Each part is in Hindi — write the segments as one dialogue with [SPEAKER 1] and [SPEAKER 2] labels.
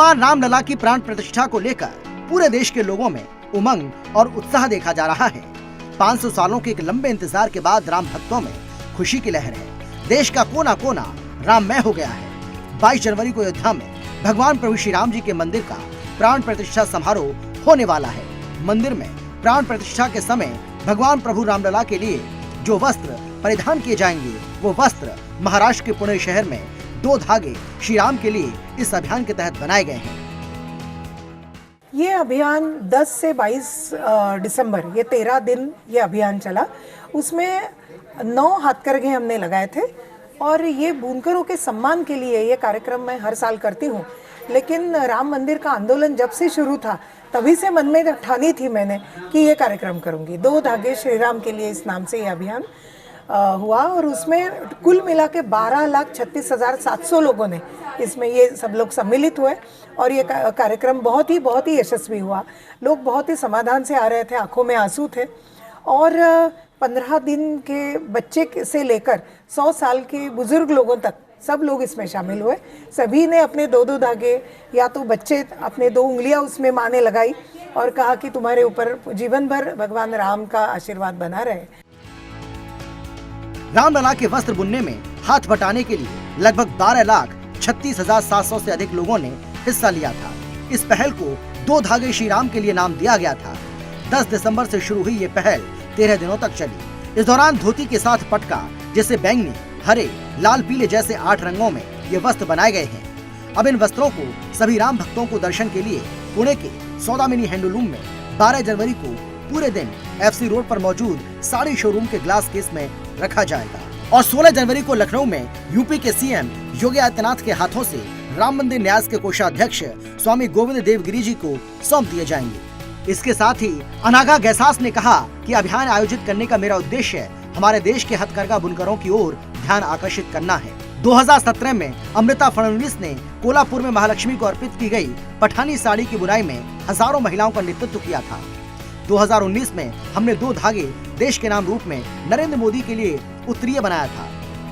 [SPEAKER 1] भगवान रामलला की प्राण प्रतिष्ठा को लेकर पूरे देश के लोगों में उमंग और उत्साह देखा जा रहा है। 500 सालों के एक लंबे इंतजार के बाद राम भक्तों में खुशी की लहर है। देश का कोना कोना राममय हो गया है। 22 जनवरी को अयोध्या में भगवान प्रभु श्री राम जी के मंदिर का प्राण प्रतिष्ठा समारोह होने वाला है। मंदिर में प्राण प्रतिष्ठा के समय भगवान प्रभु रामलला के लिए जो वस्त्र परिधान किए जाएंगे, वो वस्त्र महाराष्ट्र के पुणे शहर में 2 धागे श्री राम के लिए इस अभियान के तहत बनाए गए हैं।
[SPEAKER 2] ये अभियान 10 से 22 दिसंबर, ये 13 दिन ये अभियान चला। उसमें 9 हाथकरघे हमने लगाए थे और ये बुनकरों के सम्मान के लिए ये कार्यक्रम मैं हर साल करती हूँ। लेकिन राम मंदिर का आंदोलन जब से शुरू था तभी से मन में ठानी थी मैंने कि ये कार्यक्रम करूँगी। 2 धागे श्री राम के लिए इस नाम से ये अभियान हुआ और उसमें कुल मिला के 12,36,700 लोगों ने इसमें ये सब लोग सम्मिलित हुए और ये कार्यक्रम बहुत ही यशस्वी हुआ। लोग बहुत ही समाधान से आ रहे थे, आंखों में आंसू थे और 15 दिन के बच्चे से लेकर 100 साल के बुजुर्ग लोगों तक सब लोग इसमें शामिल हुए। सभी ने अपने 2-2 धागे, या तो बच्चे अपने 2 उंगलियां उसमें माँ ने लगाई और कहा कि तुम्हारे ऊपर जीवन भर भगवान राम का आशीर्वाद बना रहे।
[SPEAKER 1] रामलला के वस्त्र बुनने में हाथ बटाने के लिए लगभग 12,36,700 से अधिक लोगों ने हिस्सा लिया था। इस पहल को 2 धागे श्री राम के लिए नाम दिया गया था। 10 दिसंबर से शुरू हुई ये पहल 13 दिनों तक चली। इस दौरान धोती के साथ पटका, जिसे बैंगनी, हरे, लाल, पीले जैसे 8 रंगों में ये वस्त्र बनाए गए हैं। अब इन वस्त्रों को सभी राम भक्तों को दर्शन के लिए पुणे के सौदामिनी हैंडलूम में 12 जनवरी को पूरे दिन FC रोड पर मौजूद साड़ी शोरूम के ग्लास केस में रखा जाएगा और 16 जनवरी को लखनऊ में यूपी के CM योगी आदित्यनाथ के हाथों से राम मंदिर न्यास के कोषाध्यक्ष स्वामी गोविंद देवगिरी जी को सौंप दिए जाएंगे। इसके साथ ही अनाघा गैसास ने कहा कि अभियान आयोजित करने का मेरा उद्देश्य हमारे देश के हथकरघा बुनकरों की ओर ध्यान आकर्षित करना है। 2017 में अमृता फडणवीस ने कोल्हापुर में महालक्ष्मी को अर्पित की गई पठानी साड़ी की बुनाई में हजारों महिलाओं का नेतृत्व किया था। 2019 में हमने 2 धागे देश के नाम रूप में नरेंद्र मोदी के लिए उत्तरीय बनाया था।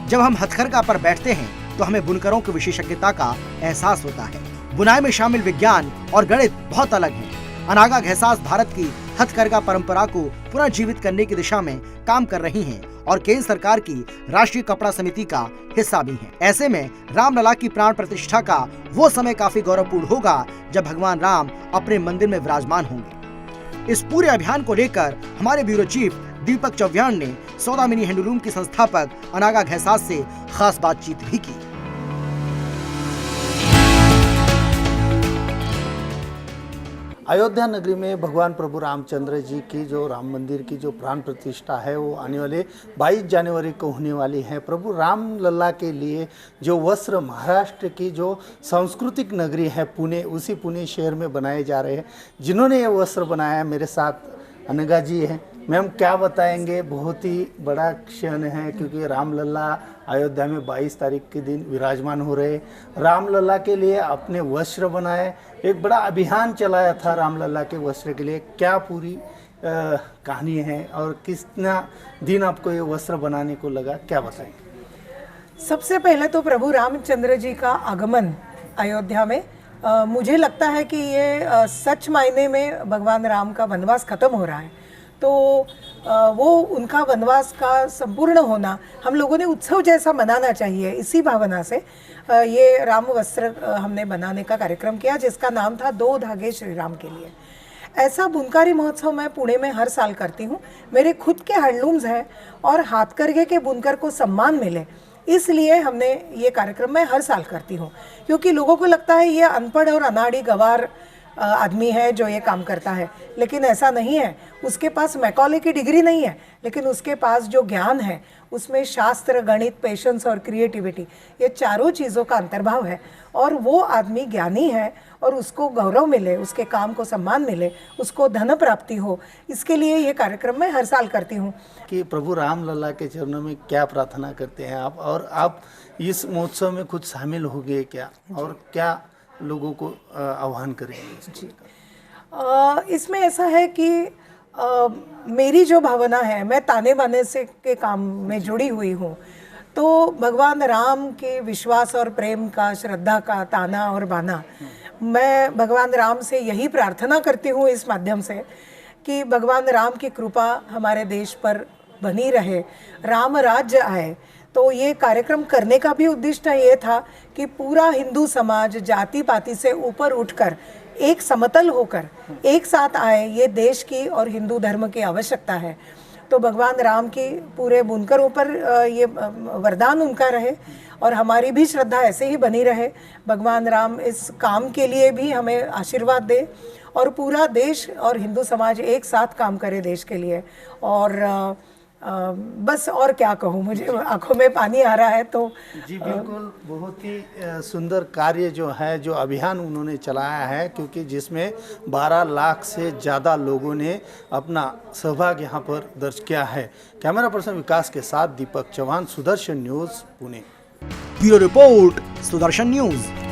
[SPEAKER 1] जब हम हथकरघा पर बैठते हैं तो हमें बुनकरों की विशेषज्ञता का एहसास होता है। बुनाई में शामिल विज्ञान और गणित बहुत अलग है। अनाघा गैसास भारत की हथकरघा परंपरा को पुनर्जीवित करने की दिशा में काम कर रही हैं और केंद्र सरकार की राष्ट्रीय कपड़ा समिति का हिस्सा भी हैं। ऐसे में रामलला की प्राण प्रतिष्ठा का वो समय काफी गौरवपूर्ण होगा जब भगवान राम अपने मंदिर में विराजमान होंगे। इस पूरे अभियान को लेकर हमारे ब्यूरो चीफ दीपक चौव्याण ने सौदामिनी हैंडलूम की संस्थापक अनाघा गैसास से खास बातचीत भी की।
[SPEAKER 3] अयोध्या नगरी में भगवान प्रभु रामचंद्र जी की जो राम मंदिर की जो प्राण प्रतिष्ठा है वो आने वाले 22 जनवरी को होने वाली है। प्रभु रामलला के लिए जो वस्त्र महाराष्ट्र की जो सांस्कृतिक नगरी है पुणे, उसी पुणे शहर में बनाए जा रहे हैं। जिन्होंने ये वस्त्र बनाया मेरे साथ अनघा जी है। मैम क्या बताएंगे, बहुत ही बड़ा क्षण है क्योंकि रामलला अयोध्या में 22 तारीख के दिन विराजमान हो रहे। रामलला के लिए अपने वस्त्र बनाए, एक बड़ा अभियान चलाया था रामलला के वस्त्र के लिए। क्या पूरी कहानी है और कितना दिन आपको ये वस्त्र बनाने को लगा, क्या बताएंगे?
[SPEAKER 2] सबसे पहले तो प्रभु रामचंद्र जी का आगमन अयोध्या में मुझे लगता है कि ये सच मायने में भगवान राम का वनवास खत्म हो रहा है। तो वो उनका वनवास का संपूर्ण होना हम लोगों ने उत्सव जैसा मनाना चाहिए। इसी भावना से ये राम वस्त्र हमने बनाने का कार्यक्रम किया जिसका नाम था 2 धागे श्री राम के लिए। ऐसा बुनकारी महोत्सव मैं पुणे में हर साल करती हूँ। मेरे खुद के हैंडलूम्स हैं और हाथकरघे के बुनकर को सम्मान मिले, इसलिए हमने ये कार्यक्रम मैं हर साल करती हूँ। क्योंकि लोगों को लगता है ये अनपढ़ और अनाड़ी गवार आदमी है जो ये काम करता है, लेकिन ऐसा नहीं है। उसके पास मैकॉले की डिग्री नहीं है, लेकिन उसके पास जो ज्ञान है उसमें शास्त्र, गणित, पेशेंस और क्रिएटिविटी, ये चारों चीज़ों का अंतर्भाव है। और वो आदमी ज्ञानी है और उसको गौरव मिले, उसके काम को सम्मान मिले, उसको धन प्राप्ति हो, इसके लिए ये कार्यक्रम मैं हर साल करती हूँ।
[SPEAKER 3] कि प्रभु रामलला के चरणों में क्या प्रार्थना करते हैं आप, और आप इस महोत्सव में कुछ शामिल हो गए क्या, और क्या लोगों को आह्वान करेंगे?
[SPEAKER 2] जी, इसमें ऐसा है कि मेरी जो भावना है, मैं ताने बाने से के काम में जुड़ी हुई हूँ। तो भगवान राम के विश्वास और प्रेम का, श्रद्धा का ताना और बाना मैं भगवान राम से यही प्रार्थना करती हूँ इस माध्यम से कि भगवान राम की कृपा हमारे देश पर बनी रहे, राम राज्य आए। तो ये कार्यक्रम करने का भी उद्देश्य ये था कि पूरा हिंदू समाज जाति पाति से ऊपर उठकर एक समतल होकर एक साथ आए, ये देश की और हिंदू धर्म की आवश्यकता है। तो भगवान राम की पूरे बुनकरों पर ये वरदान उनका रहे और हमारी भी श्रद्धा ऐसे ही बनी रहे। भगवान राम इस काम के लिए भी हमें आशीर्वाद दे और पूरा देश और हिंदू समाज एक साथ काम करे देश के लिए। और बस और क्या कहूँ, मुझे आंखों में पानी आ रहा है। तो
[SPEAKER 3] जी बिल्कुल, बहुत ही सुंदर कार्य जो है, जो अभियान उन्होंने चलाया है, क्योंकि जिसमें 12 लाख से ज़्यादा लोगों ने अपना सहभाग यहाँ पर दर्ज किया है। कैमरा पर्सन विकास के साथ Deepak Chauhan, Sudarshan news, Pune.
[SPEAKER 1] Bureau report, Sudarshan news.